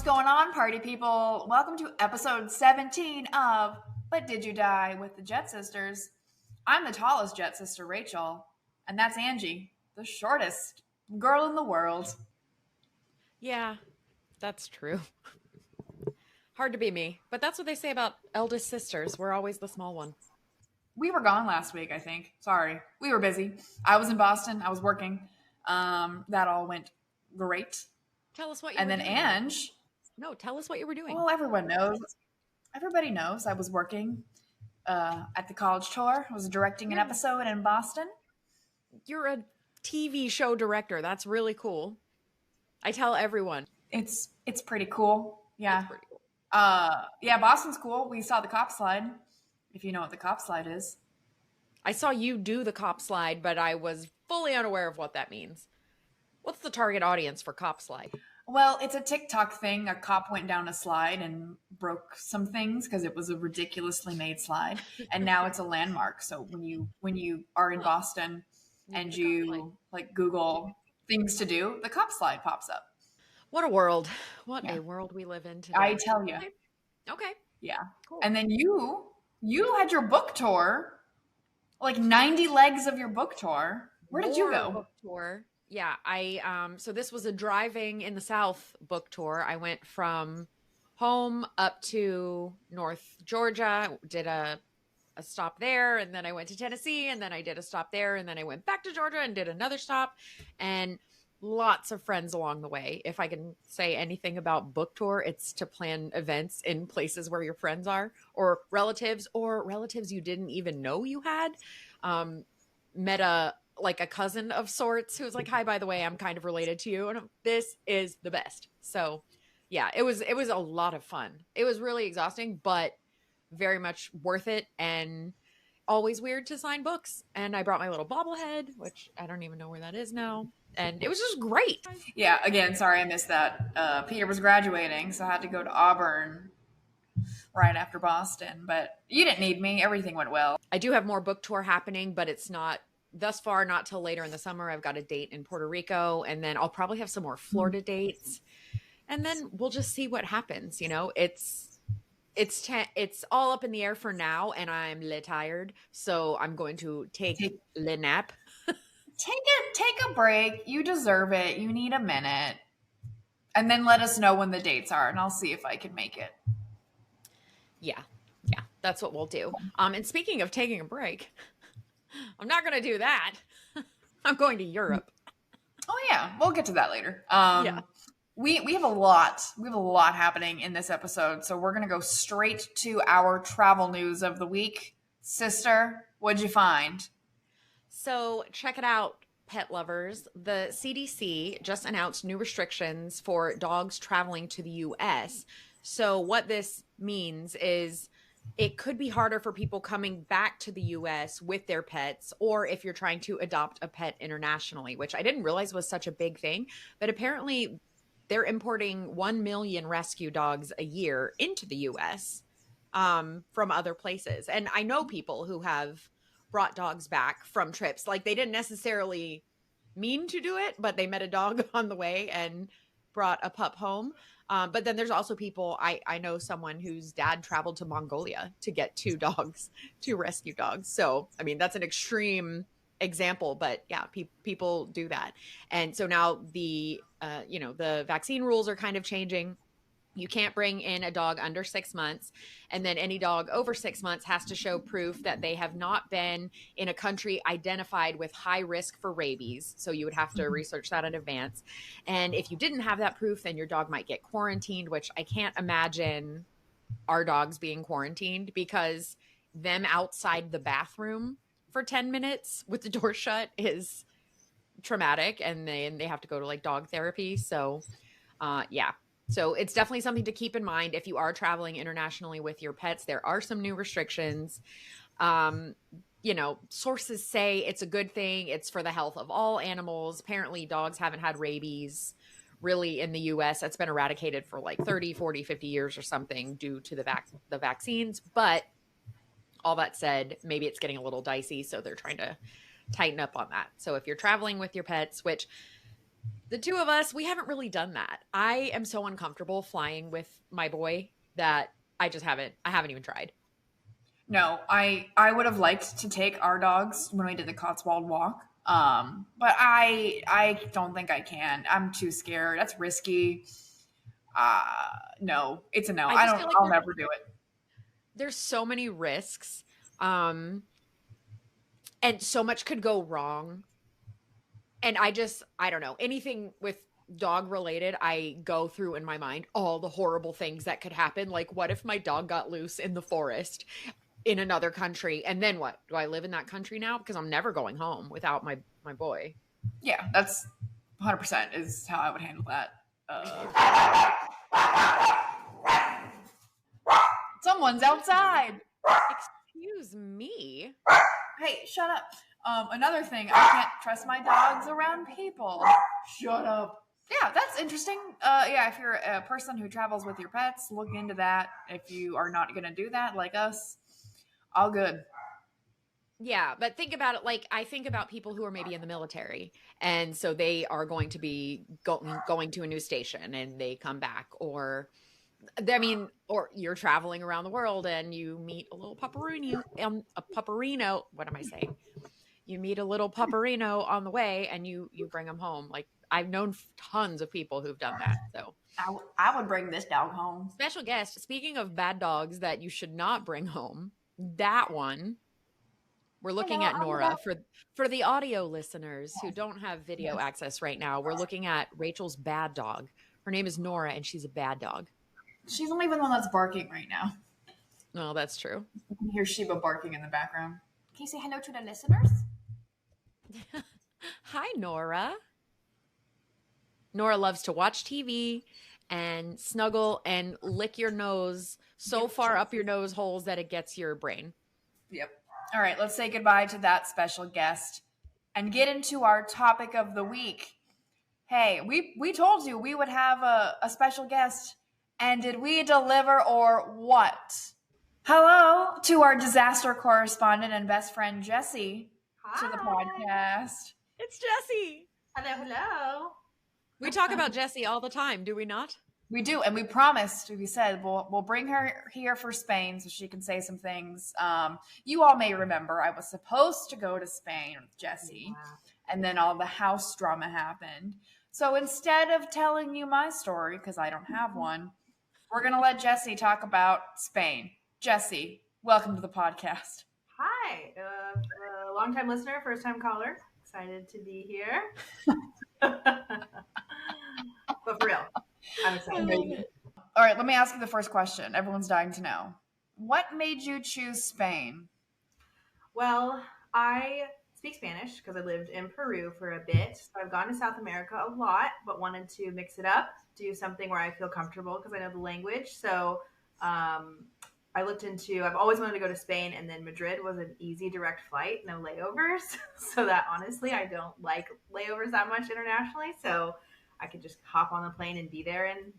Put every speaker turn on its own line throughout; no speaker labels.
going on, party people? Welcome to episode 17 of But Did You Die with the Jet Sisters. I'm the tallest Jet Sister, Rachel, and that's Angie, the shortest girl in the world.
Yeah, that's true. Hard to be me, but that's what they say about eldest sisters. We're always the small one.
We were gone last week, I think. Sorry. We were busy. I was in Boston. I was working. That all went great.
Tell us what you
And
were
then
doing.
Ange.
No, tell us what you were doing.
Well, everyone knows. Everybody knows I was working at the college tour. I was directing an episode in Boston.
You're a TV show director. That's really cool. I tell everyone.
It's pretty cool. Yeah.
It's pretty cool.
Yeah, Boston's cool. We saw the cop slide, if you know what the cop slide is.
I saw you do the cop slide, but I was fully unaware of what that means. What's the target audience for cop slide?
Well, it's a TikTok thing. A cop went down a slide and broke some things because it was a ridiculously made slide, and now it's a landmark. So when you are in Boston and you like Google things to do, the cop slide pops up.
What a world. What a world we live in today.
I tell you.
Okay.
Yeah.
Cool.
And then you had your book tour, like 90 legs of your book tour. Where did you go?
Book tour. Yeah, so this was a driving in the South book tour. I went from home up to North Georgia, did a stop there, and then I went to Tennessee, and then I did a stop there, and then I went back to Georgia and did another stop, and lots of friends along the way. If I can say anything about book tour, it's to plan events in places where your friends are, or relatives you didn't even know you had. Met a cousin of sorts who was like, hi, by the way, I'm kind of related to you. And this is the best. So yeah, it was a lot of fun. It was really exhausting, but very much worth it. And always weird to sign books. And I brought my little bobblehead, which I don't even know where that is now. And it was just great.
Yeah. Again, sorry, I missed that. Peter was graduating, so I had to go to Auburn right after Boston, but you didn't need me. Everything went well.
I do have more book tour happening, but it's not thus far, not till later in the summer. I've got a date in Puerto Rico, and then I'll probably have some more Florida dates, and then we'll just see what happens. You know, it's all up in the air for now, and I'm tired, so I'm going to take a nap.
Take a break. You deserve it. You need a minute, and then let us know when the dates are, and I'll see if I can make it.
Yeah, that's what we'll do. And speaking of taking a break, I'm not going to do that. I'm going to Europe.
Oh yeah, we'll get to that later. We have a lot. We have a lot happening in this episode, so we're going to go straight to our travel news of the week. Sister, what'd you find?
So check it out, pet lovers. The CDC just announced new restrictions for dogs traveling to the U.S. So what this means is it could be harder for people coming back to the U.S. with their pets, or if you're trying to adopt a pet internationally, which I didn't realize was such a big thing. But apparently they're importing 1 million rescue dogs a year into the U.S. From other places. And I know people who have brought dogs back from trips. Like, they didn't necessarily mean to do it, but they met a dog on the way and brought a pup home. But then there's also people, I know someone whose dad traveled to Mongolia to get 2 rescue dogs. So, I mean, that's an extreme example, but yeah, people do that. And so now the vaccine rules are kind of changing. You can't bring in a dog under 6 months. And then any dog over 6 months has to show proof that they have not been in a country identified with high risk for rabies. So you would have to research that in advance. And if you didn't have that proof, then your dog might get quarantined, which I can't imagine our dogs being quarantined, because them outside the bathroom for 10 minutes with the door shut is traumatic. And then they have to go to like dog therapy. So yeah. So it's definitely something to keep in mind if you are traveling internationally with your pets. There are some new restrictions. Sources say it's a good thing. It's for the health of all animals. Apparently, dogs haven't had rabies really in the U.S. That's been eradicated for like 30, 40, 50 years or something due to the vaccines. But all that said, maybe it's getting a little dicey. So they're trying to tighten up on that. So if you're traveling with your pets, which The two of us, we haven't really done that. I am so uncomfortable flying with my boy that I haven't even tried.
No, I would have liked to take our dogs when we did the Cotswold walk. But I don't think I can. I'm too scared. That's risky. No, it's a no.
I just feel like
I'll never do it.
there's so many risks. And so much could go wrong. And I don't know, anything with dog related, I go through in my mind all the horrible things that could happen. Like, what if my dog got loose in the forest in another country? And then what? Do I live in that country now? Because I'm never going home without my boy.
Yeah, that's 100% is how I would handle that. Someone's outside.
Excuse me.
Hey, shut up. Another thing, I can't trust my dogs around people. Shut up. Yeah, that's interesting. Yeah, if you're a person who travels with your pets, look into that. If you are not going to do that, like us, all good.
Yeah, but think about it. Like, I think about people who are maybe in the military, and so they are going to be going to a new station, and they come back, or you're traveling around the world, and you meet a little pupperino. What am I saying? You meet a little pupperino on the way, and you bring them home. Like, I've known tons of people who've done that. So
I would bring this dog home.
Special guest. Speaking of bad dogs that you should not bring home, that one. We're looking at Nora for the audio listeners who don't have video access right now. We're looking at Rachel's bad dog. Her name is Nora, and she's a bad dog.
She's not even the one that's barking right now.
No, that's true.
You can hear Sheba barking in the background. Can you say hello to the listeners?
Hi, Nora. Nora loves to watch TV and snuggle and lick your nose so far up your nose holes that it gets your brain.
Yep. All right, let's say goodbye to that special guest and get into our topic of the week. Hey, we told you we would have a special guest, and did we deliver or what? Hello to our disaster correspondent and best friend, Jessi, to the podcast.
It's Jessi.
Hello.
We talk about Jessi all the time, do we not?
We do, and we said we'll bring her here for Spain so she can say some things. You all may remember I was supposed to go to Spain with Jessi, and then all the house drama happened. So instead of telling you my story, because I don't have one, we're going to let Jessi talk about Spain. Jessi, welcome to the podcast.
Hi, long-time listener, first-time caller. Excited to be here. But for real, I'm excited.
All right, let me ask you the first question. Everyone's dying to know. What made you choose Spain?
Well, I speak Spanish because I lived in Peru for a bit. So I've gone to South America a lot, but wanted to mix it up, do something where I feel comfortable because I know the language. So I looked into, I've always wanted to go to Spain, and then Madrid was an easy direct flight, no layovers. So that honestly, I don't like layovers that much internationally. So I could just hop on the plane and be there in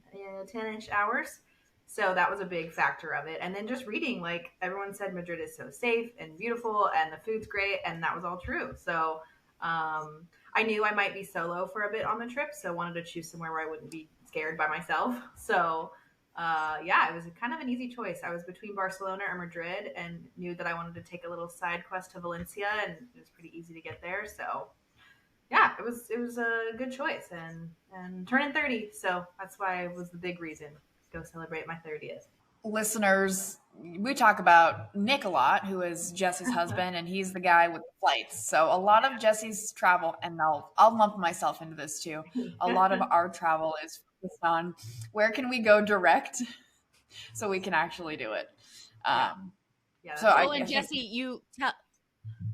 10-ish hours. So that was a big factor of it. And then just reading, like everyone said, Madrid is so safe and beautiful and the food's great. And that was all true. So I knew I might be solo for a bit on the trip. So wanted to choose somewhere where I wouldn't be scared by myself. So it was kind of an easy choice. I was between Barcelona or Madrid and knew that I wanted to take a little side quest to Valencia, and it was pretty easy to get there. So yeah, it was a good choice, and turning 30, so that's why it was the big reason to go celebrate my 30th.
Listeners, we talk about Nick a lot, who is Jessi's husband, and he's the guy with the flights. So a lot of Jessi's travel, and I'll lump myself into this too. A lot of our travel is focused on where can we go direct, so we can actually do it.
And Jessi,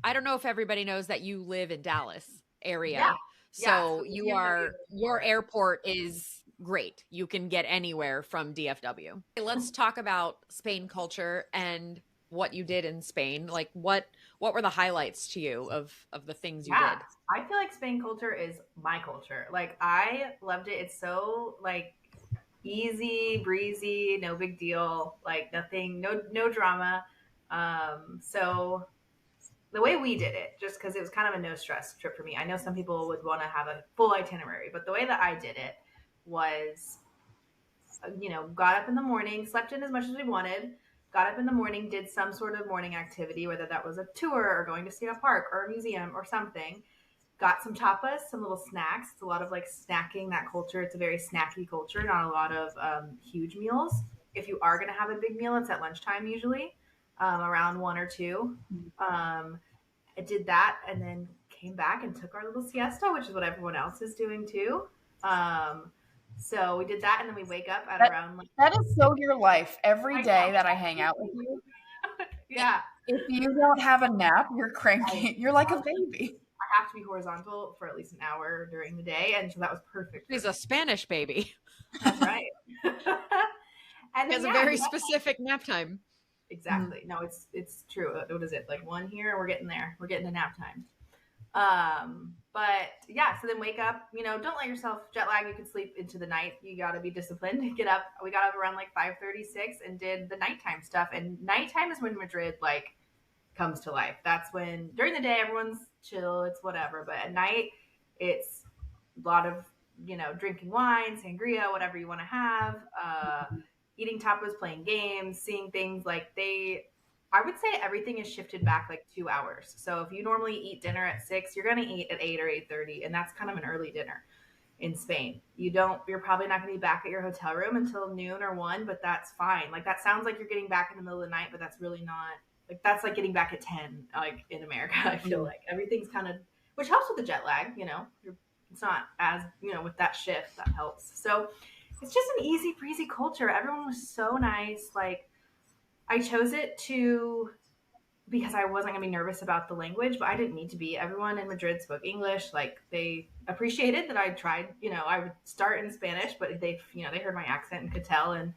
I don't know if everybody knows that you live in Dallas area.
Yeah.
So your airport is great. You can get anywhere from DFW. Let's talk about Spain culture and what you did in Spain. Like what were the highlights to you of the things you did?
I feel like Spain culture is my culture. Like I loved it. It's so like easy breezy, no big deal, like nothing, no drama. So the way we did it, just because it was kind of a no stress trip for me. I know some people would want to have a full itinerary, but the way that I did it was, got up in the morning, slept in as much as we wanted, got up in the morning, did some sort of morning activity, whether that was a tour or going to see a park or a museum or something. Got some tapas, some little snacks. It's a lot of like snacking, that culture. It's a very snacky culture, not a lot of huge meals. If you are going to have a big meal, it's at lunchtime usually, around 1 or 2. I did that and then came back and took our little siesta, which is what everyone else is doing too. So we did that, and then we wake up at around like.
That is so your life. Every day that I hang out with you,
yeah.
If you don't have a nap, you're cranky. You're like a baby.
I have to be horizontal for at least an hour during the day, and so that was perfect.
She's a Spanish baby.
That's right.
And then, a very specific nap time.
Exactly. No, it's true. What is it? Like 1 here, we're getting there. We're getting to nap time. But yeah, so then wake up, don't let yourself jet lag. You can sleep into the night. You got to be disciplined to get up. We got up around like 5:36 and did the nighttime stuff. And nighttime is when Madrid like comes to life. That's when during the day, everyone's chill. It's whatever. But at night, it's a lot of, drinking wine, sangria, whatever you want to have, eating tapas, playing games, seeing things like I would say everything is shifted back like 2 hours. So if you normally eat dinner at 6, you're going to eat at 8 or 8:30. And that's kind of an early dinner in Spain. You're probably not going to be back at your hotel room until noon or 1, but that's fine. Like that sounds like you're getting back in the middle of the night, but that's really not. Like that's like getting back at 10, like in America. I feel like everything's kind of, which helps with the jet lag, it's not as, with that shift that helps. So it's just an easy breezy culture. Everyone was so nice. Like I chose it because I wasn't gonna be nervous about the language, but I didn't need to be. Everyone in Madrid spoke English. Like they appreciated that I tried, I would start in Spanish, but they heard my accent and could tell and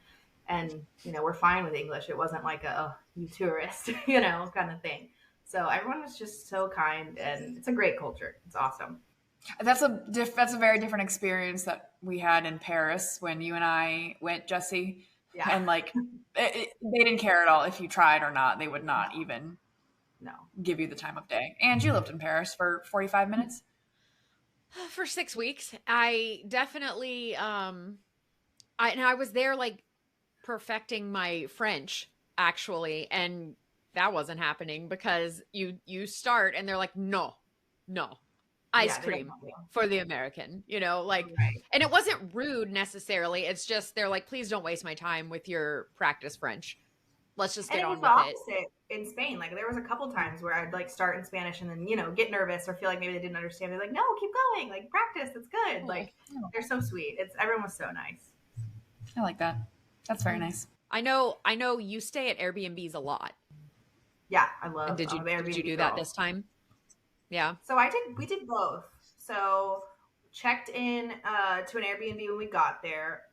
we're fine with English. It wasn't like you tourist, kind of thing. So everyone was just so kind, and it's a great culture. It's awesome.
That's a very different experience that we had in Paris when you and I went, Jessi. Yeah. And like they didn't care at all if you tried or not. They would not even give you the time of day. And you lived in Paris for 45 minutes?
For 6 weeks. I definitely I was there like perfecting my French actually, and that wasn't happening because you start and they're like no ice cream for the American, right. And it wasn't rude necessarily. It's just they're like, please don't waste my time with your practice French. Let's just get on with it.
In Spain, like there was a couple times where I'd like start in Spanish and then get nervous or feel like maybe they didn't understand. They're like, no, keep going, like practice, it's good. Like they're so sweet. Everyone was so nice.
I like that. That's very nice.
I know you stay at Airbnbs a lot.
Yeah, I love.
And did you do that this time? Yeah.
So we did both. So checked in to an Airbnb when we got there.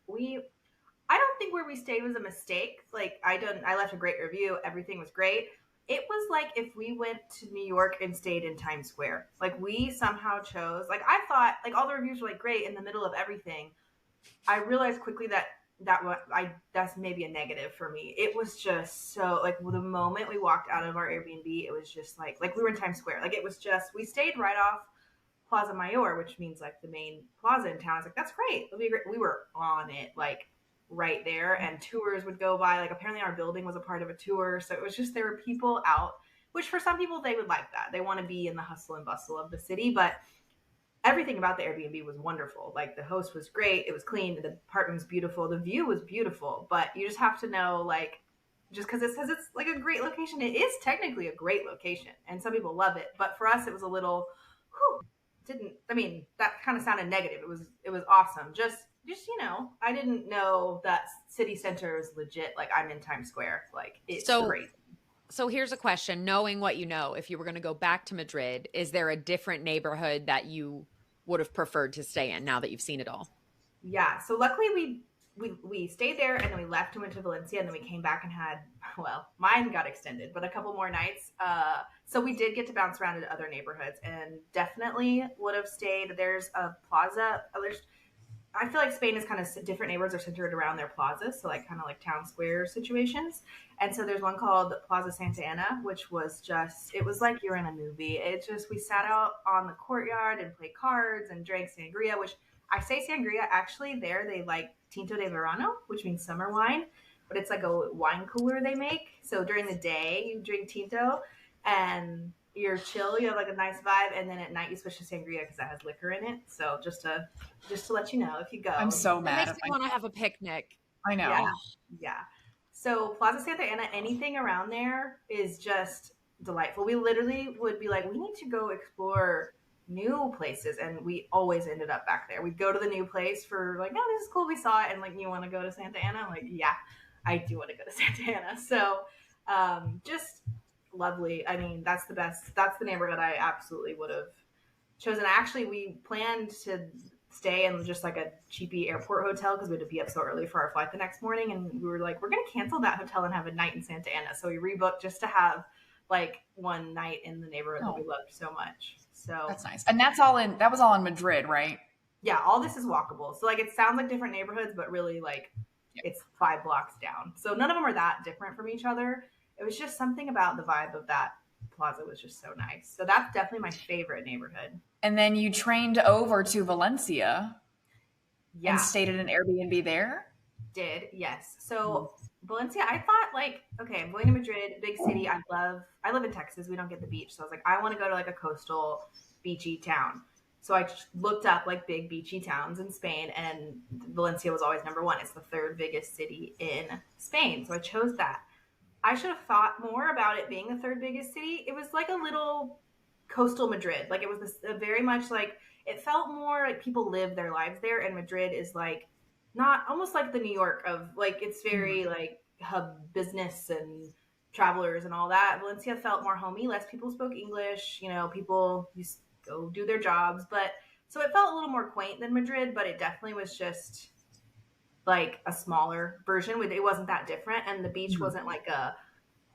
I don't think where we stayed was a mistake. Like I left a great review. Everything was great. It was like if we went to New York and stayed in Times Square. Like we somehow chose, like I thought, like all the reviews were like great in the middle of everything. I realized quickly that's maybe a negative for me. It was just so like the moment we walked out of our Airbnb, it was just like we were in Times Square. Like it was just, we stayed right off Plaza Mayor, which means like the main plaza in town. I was like, that's great. It'll be great. We were on it like right there, and tours would go by. Like apparently our building was a part of a tour, so it was just there were people out, which for some people they would like that. They want to be in the hustle and bustle of the city, but everything about the Airbnb was wonderful. Like the host was great. It was clean. The apartment was beautiful. The view was beautiful, but you just have to know, like, just because it says it's like a great location, it is technically a great location and some people love it. But for us, it was a little, that kind of sounded negative. It was awesome. Just, I didn't know that city center is legit. Like I'm in Times Square. Like it's crazy.
So here's a question. Knowing what you know, if you were going to go back to Madrid, is there a different neighborhood that you would have preferred to stay in now that you've seen it all?
Yeah. So luckily we stayed there and then we left and went to Valencia, and then we came back and had, mine got extended, but a couple more nights. So we did get to bounce around to other neighborhoods and definitely would have stayed. There's a plaza. I feel like Spain is kind of different neighborhoods are centered around their plazas, so like kind of like town square situations. And so there's one called Plaza Santa Ana, which was just, it was like you're in a movie. It just, we sat out on the courtyard and played cards and drank sangria, which I say sangria, actually there they like Tinto de Verano, which means summer wine, but it's like a wine cooler they make. So during the day you drink Tinto and you're chill, you have like a nice vibe, and then at night you switch to sangria because that has liquor in it. So just to let you know, if you go,
I'm so
It
mad
makes
at
me want to have a picnic.
I know.
yeah, yeah. So Plaza Santa Ana, anything around there is just delightful. We literally would be like, we need to go explore new places, and we always ended up back there. We'd go to the new place for like, oh, this is cool, we saw it, and like, you want to go to Santa Ana? I'm like, yeah, I do want to go to Santa Ana. So just lovely. I mean, that's the best. That's the neighborhood I absolutely would have chosen. Actually, we planned to stay in just like a cheapy airport hotel because we had to be up so early for our flight the next morning, and we were like, we're gonna cancel that hotel and have a night in Santa Ana. So we rebooked just to have like one night in the neighborhood that we loved so much. So
that's nice. And that was all in Madrid, right?
Yeah, all this is walkable. So like it sounds like different neighborhoods, but really like it's 5 blocks down. So none of them are that different from each other. It was just something about the vibe of that plaza was just so nice. So that's definitely my favorite neighborhood.
And then you trained over to Valencia and stayed at an Airbnb there?
Did, yes. So Valencia, I thought like, okay, I'm going to Madrid, big city. I live in Texas. We don't get the beach. So I was like, I want to go to like a coastal beachy town. So I just looked up like big beachy towns in Spain, and Valencia was always number one. It's the 3rd biggest city in Spain. So I chose that. I should have thought more about it being the 3rd biggest city. It was like a little coastal Madrid. Like it was this very much like, it felt more like people live their lives there. And Madrid is like, not almost like the New York of like, it's very like hub business and travelers and all that. Valencia felt more homey. Less people spoke English. You know, people used to go do their jobs. But so it felt a little more quaint than Madrid, but it definitely was just like a smaller version. It wasn't that different. And the beach wasn't like a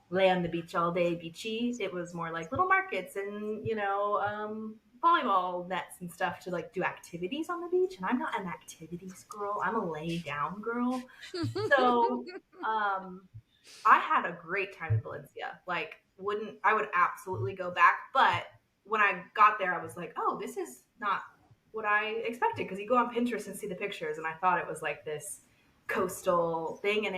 lay on the beach all day beachy. It was more like little markets and, you know, volleyball nets and stuff to like do activities on the beach. And I'm not an activities girl. I'm a lay down girl. So I had a great time in Valencia. Like I would absolutely go back. But when I got there, I was like, oh, this is not what I expected. Because you go on Pinterest and see the pictures, and I thought it was like this coastal thing. And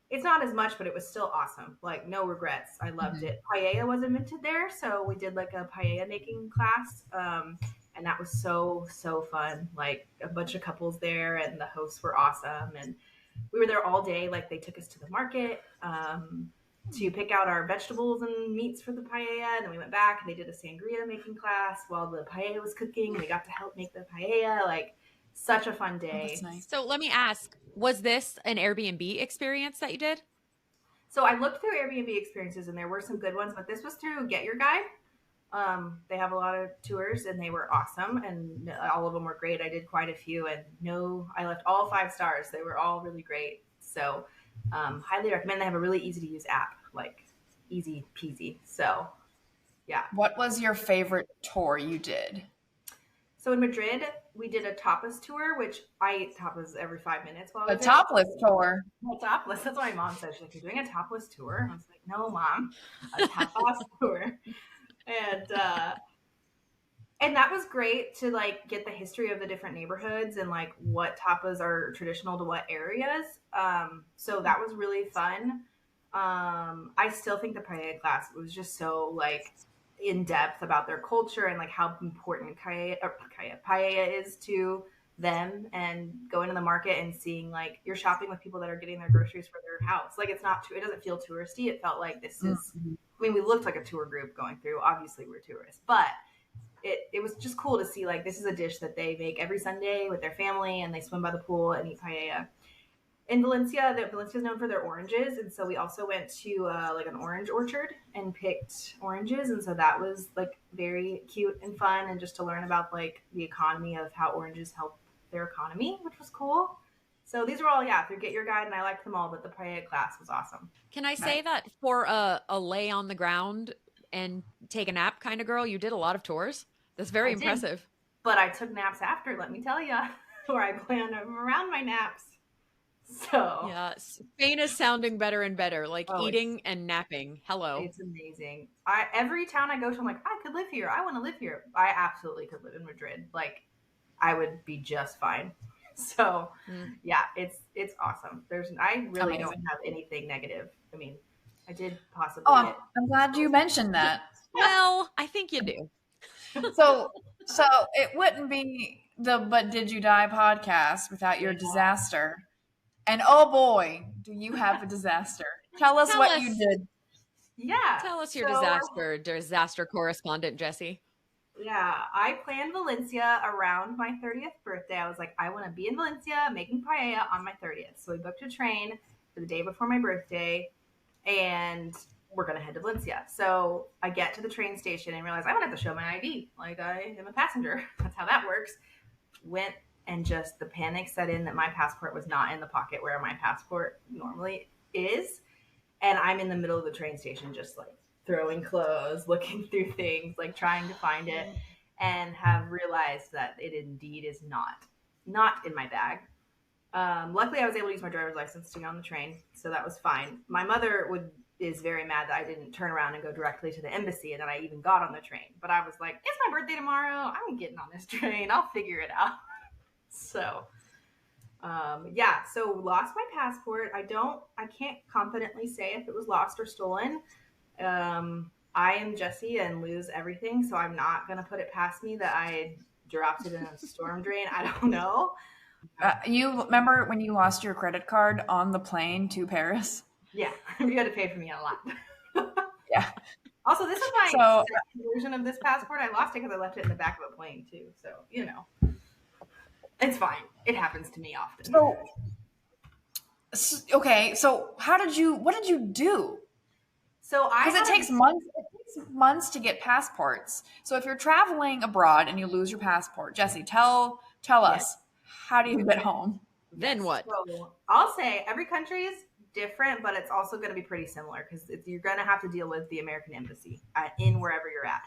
it's not as much, but it was still awesome. Like no regrets. I loved it. Paella was invented there. So we did like a paella making class. And that was so, so fun. Like a bunch of couples there, and the hosts were awesome. And we were there all day. Like they took us to the market to pick out our vegetables and meats for the paella. And then we went back and they did a sangria making class while the paella was cooking. We got to help make the paella. Like such a fun day.
Oh, that's nice.
So let me ask, was this an Airbnb experience that you did?
So I looked through Airbnb experiences and there were some good ones, but this was through Get Your Guide. They have a lot of tours and they were awesome, and all of them were great. I did quite a few, and I left all 5 stars. They were all really great. So highly recommend. They have a really easy to use app, like easy peasy. So yeah.
What was your favorite tour you did?
So in Madrid, we did a tapas tour, which I ate tapas every 5 minutes while I was
A topless tour.
Topless. That's what my mom said. She's like, "You're doing a topless tour?" I was like, "No, Mom, a tapas tour." And that was great to like get the history of the different neighborhoods and like what tapas are traditional to what areas. So that was really fun. I still think the paella class was just so like in depth about their culture and like how important paella is to them, and going to the market and seeing like you're shopping with people that are getting their groceries for their house. Like it doesn't feel touristy. It felt like this is, I mean, we looked like a tour group going through. Obviously we're tourists, but it was just cool to see like this is a dish that they make every Sunday with their family, and they swim by the pool and eat paella. In Valencia, Valencia is known for their oranges, and so we also went to like an orange orchard and picked oranges, and so that was like very cute and fun, and just to learn about like the economy of how oranges help their economy, which was cool. So these were all through Get Your Guide, and I liked them all, but the paella class was awesome.
Can I say that for a lay on the ground and take a nap kind of girl, you did a lot of tours? That's very impressive.
But I took naps after, let me tell you. where I plan them around my naps. So
Yeah, Spain is sounding better and better, like eating and napping. Hello.
It's amazing. Every town I go to, I'm like, I could live here. I want to live here. I absolutely could live in Madrid. Like, I would be just fine. So, yeah, it's awesome. I really don't have anything negative. I mean, I did possibly.
Oh, I'm glad you mentioned that.
Well, I think you do.
So it wouldn't be the But Did You Die podcast without your disaster. And oh boy, do you have a disaster. Tell us what you did.
Yeah.
Tell us your disaster correspondent, Jessi.
Yeah, I planned Valencia around my 30th birthday. I was like, I want to be in Valencia making paella on my 30th. So we booked a train for the day before my birthday, and we're going to head to Valencia. So I get to the train station and realize I don't have to show my ID. Like, I am a passenger. That's how that works. Went and just the panic set in that my passport was not in the pocket where my passport normally is. And I'm in the middle of the train station just like throwing clothes, looking through things, like trying to find it, and have realized that it indeed is not in my bag. Luckily, I was able to use my driver's license to get on the train, so that was fine. My mother is very mad that I didn't turn around and go directly to the embassy and that I even got on the train. But I was like, it's my birthday tomorrow. I'm getting on this train. I'll figure it out. So, so lost my passport. I can't confidently say if it was lost or stolen. I am Jessi and lose everything, so I'm not going to put it past me that I dropped it in a storm drain. I don't know.
You remember when you lost your credit card on the plane to Paris?
Yeah, you had to pay for me a lot.
Yeah.
Also, this is my second version of this passport. I lost it because I left it in the back of a plane too. So, it's fine. It happens to me often.
Okay, so what did you do?
So
because it takes months to get passports. So if you're traveling abroad and you lose your passport, Jessi, tell us, how do you get home?
Then what?
So I'll say every country is different, but it's also going to be pretty similar because you're going to have to deal with the American embassy in wherever you're at.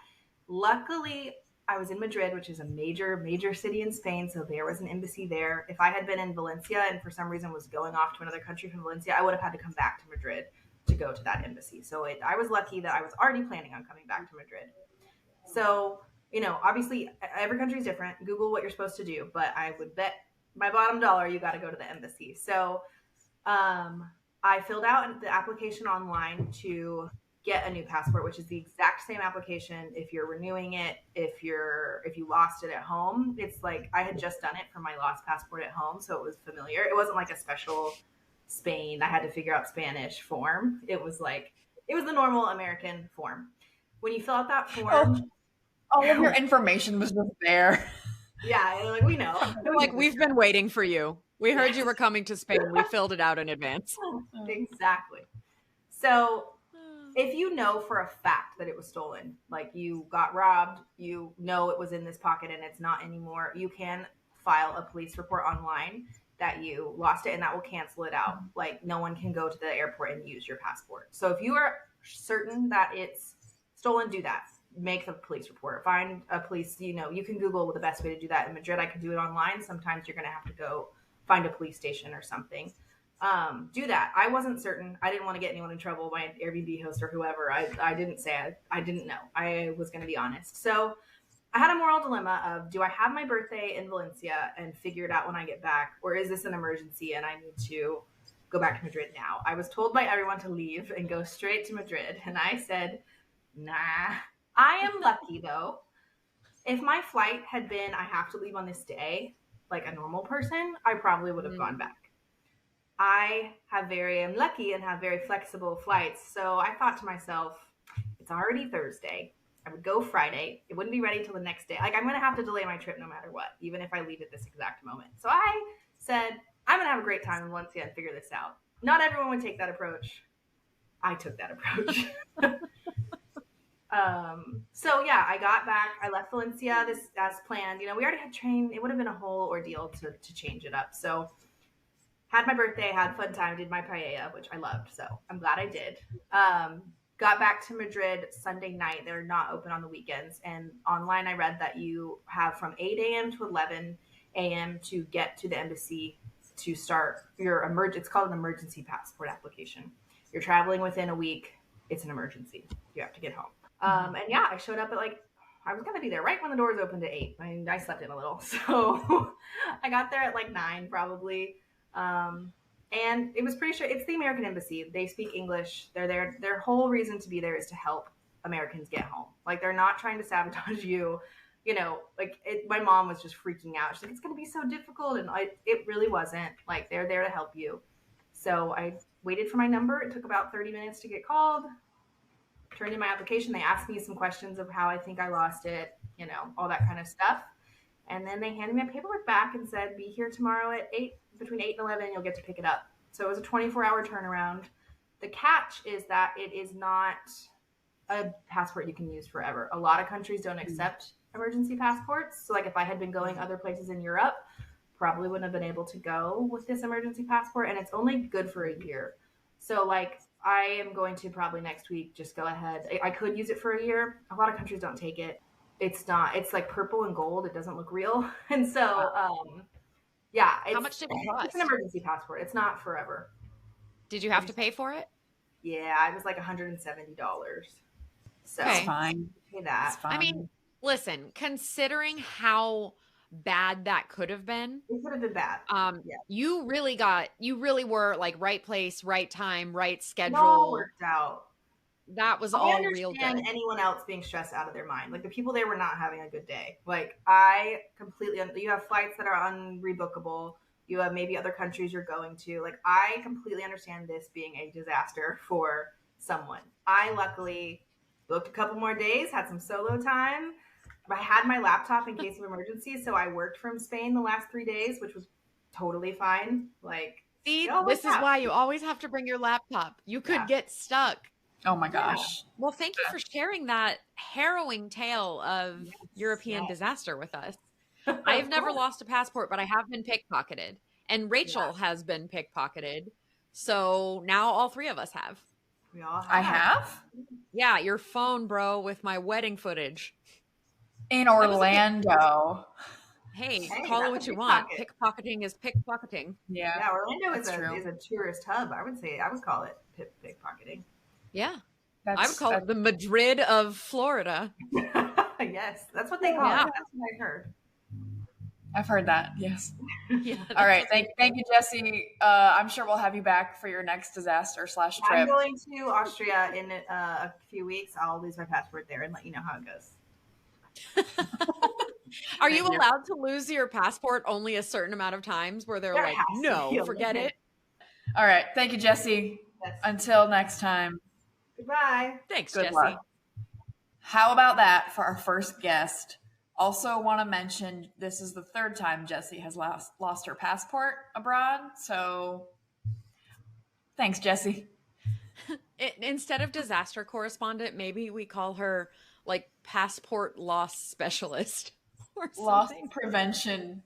Luckily, I was in Madrid, which is a major city in Spain, so there was an embassy there. If I had been in Valencia and for some reason was going off to another country from Valencia, I would have had to come back to Madrid to go to that embassy. So I was lucky that I was already planning on coming back to Madrid. So, obviously every country is different. Google what you're supposed to do, but I would bet my bottom dollar you got to go to the embassy. So I filled out the application online to get a new passport, which is the exact same application if you're renewing it, if you lost it at home. It's like I had just done it for my lost passport at home, so it was familiar. It wasn't like a special Spain, I had to figure out Spanish form. It was the normal American form. When you fill out that form,
all of your information was just there.
Yeah, we know.
We've been waiting for you. We heard you were coming to Spain. We filled it out in advance.
Exactly. So if you know for a fact that it was stolen, like you got robbed, it was in this pocket and it's not anymore, you can file a police report online that you lost it, and that will cancel it out. Like, no one can go to the airport and use your passport. So if you are certain that it's stolen, do that. Make the police report. Find a police, you can Google the best way to do that. In Madrid, I could do it online. Sometimes you're going to have to go find a police station or something. Do that. I wasn't certain. I didn't want to get anyone in trouble, my Airbnb host or whoever. I didn't say I didn't know. I was going to be honest. So I had a moral dilemma of, do I have my birthday in Valencia and figure it out when I get back? Or is this an emergency and I need to go back to Madrid now? I was told by everyone to leave and go straight to Madrid. And I said, nah. I am lucky though. If my flight had been, I have to leave on this day, like a normal person, I probably would have gone back. I am lucky and have very flexible flights. So I thought to myself, it's already Thursday. I would go Friday. It wouldn't be ready till the next day. Like, I'm going to have to delay my trip no matter what, even if I leave at this exact moment. So I said, I'm going to have a great time in Valencia and figure this out. Not everyone would take that approach. I took that approach. I got back. I left Valencia as planned. We already had trained. It would have been a whole ordeal to change it up. So had my birthday, had fun time, did my paella, which I loved. So I'm glad I did. Got back to Madrid Sunday night. They're not open on the weekends. And online I read that you have from 8 a.m. to 11 a.m. to get to the embassy to start your it's called an emergency passport application. You're traveling within a week. It's an emergency. You have to get home. And yeah, I showed up at I was going to be there right when the doors opened at 8. I mean, I slept in a little. So I got there at 9 probably. And it was pretty sure it's the American embassy. They speak English. They're there. Their whole reason to be there is to help Americans get home. They're not trying to sabotage you. My mom was just freaking out. She's like, it's going to be so difficult. And it really wasn't. They're there to help you. So I waited for my number. It took about 30 minutes to get called. Turned in my application. They asked me some questions of how I think I lost it, all that kind of stuff. And then they handed me my paperwork back and said, be here tomorrow at 8, between 8 and 11, you'll get to pick it up. So it was a 24-hour turnaround. The catch is that it is not a passport you can use forever. A lot of countries don't accept emergency passports. So if I had been going other places in Europe, probably wouldn't have been able to go with this emergency passport. And it's only good for a year. So I am going to probably next week just go ahead. I could use it for a year. A lot of countries don't take it. It's purple and gold. It doesn't look real. And so, yeah.
How much did it cost?
It's an emergency passport. It's not forever.
Did you have to pay for it?
Yeah, it was $170. So
okay.
Fine.
Pay that.
I mean, listen, considering how bad that could have been.
It could have been bad.
Yeah. You really were right place, right time, right schedule.
It all worked out.
That was all real good.
I understand anyone else being stressed out of their mind. The people there were not having a good day. I completely, you have flights that are unrebookable. You have maybe other countries you're going to. I completely understand this being a disaster for someone. I luckily booked a couple more days, had some solo time. I had my laptop in case of emergency, so I worked from Spain the last 3 days, which was totally fine.
See, this is why you always have to bring your laptop. You could get stuck.
Oh my gosh.
Yeah. Well, thank you for sharing that harrowing tale of European disaster with us. I have never lost a passport, but I have been pickpocketed. And Rachel has been pickpocketed. So now all 3 of us have.
We all have.
I have?
Yeah, your phone, bro, with my wedding footage.
In Orlando.
Hey, call it what you want. Pickpocketing is pickpocketing.
Yeah, Orlando is a tourist hub. I would call it pickpocketing.
Yeah. I would call it the Madrid of Florida.
Yes, that's what they call it. That's what I heard.
I've heard that, yes.
Yeah.
All right, thank you, Jessi. I'm sure we'll have you back for your next disaster/trip.
I'm going to Austria in a few weeks. I'll lose my passport there and let you know how it goes.
Are you allowed to lose your passport only a certain amount of times where they're like, no, forget it?
All right. Thank you, Jessi.
Yes.
Until next time.
Goodbye.
Thanks,
Good
Jessi.
luck. How about that for our first guest? Also want to mention this is the 3rd time Jessi has lost her passport abroad. So thanks, Jessi.
Instead of disaster correspondent, maybe we call her passport loss specialist or something.
Loss prevention.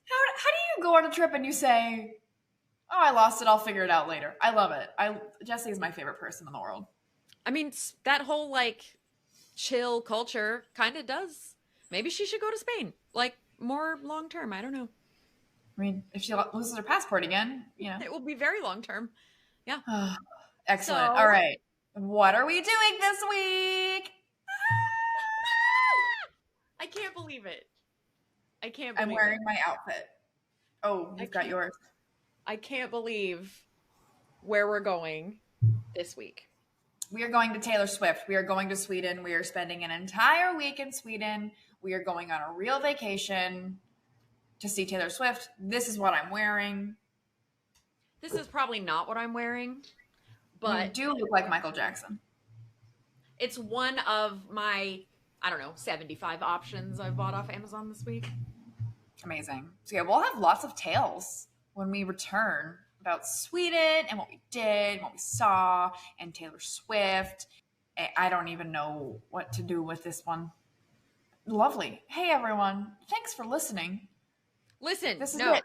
How do you go on a trip and you say, oh, I lost it, I'll figure it out later? I love it. Jessi is my favorite person in the world.
I mean, that whole chill culture kind of does. Maybe she should go to Spain, more long term. I don't know.
I mean, if she loses her passport again,
it will be very long term. Yeah.
Excellent. All right. What are we doing this week?
I can't believe it.
I'm wearing my outfit. Oh, you've got yours.
I can't believe where we're going this week.
We are going to Taylor Swift. We are going to Sweden. We are spending an entire week in Sweden. We are going on a real vacation to see Taylor Swift. This is what I'm wearing.
This is probably not what I'm wearing, but
you do look like Michael Jackson.
It's one of my, 75 options I've bought off Amazon this week.
Amazing. So yeah, we'll have lots of tales when we return about Sweden and what we did, what we saw, and Taylor Swift. I don't even know what to do with this one. Lovely. Hey, everyone. Thanks for listening.
Listen,
this is
no.
it.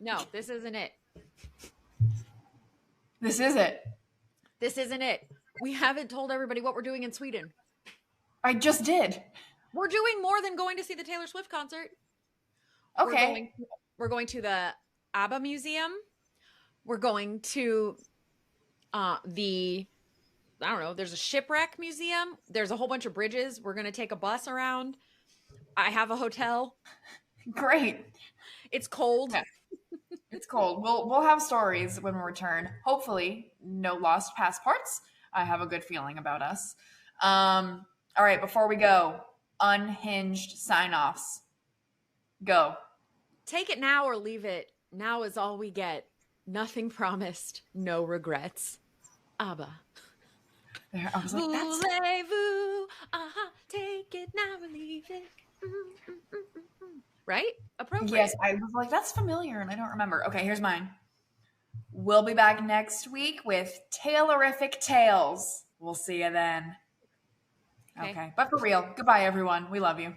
No, this isn't it.
This is it.
This isn't it. We haven't told everybody what we're doing in Sweden.
I just did.
We're doing more than going to see the Taylor Swift concert.
Okay.
We're going to the ABBA Museum. We're going to I don't know, there's a shipwreck museum. There's a whole bunch of bridges. We're going to take a bus around. I have a hotel.
Great.
It's cold.
Yeah. It's cold. We'll have stories when we return. Hopefully, no lost passports. I have a good feeling about us. All right, before we go, unhinged sign-offs. Go.
Take it now or leave it. Now is all we get. Nothing promised, no regrets. ABBA.
There, I was like, that's
Voulez-vous, take it now or leave it. Right? Appropriate.
Yes, I was like, that's familiar, and I don't remember. Okay, here's mine. We'll be back next week with Tailorific Tales. We'll see you then. Okay, but for real, goodbye, everyone. We love you.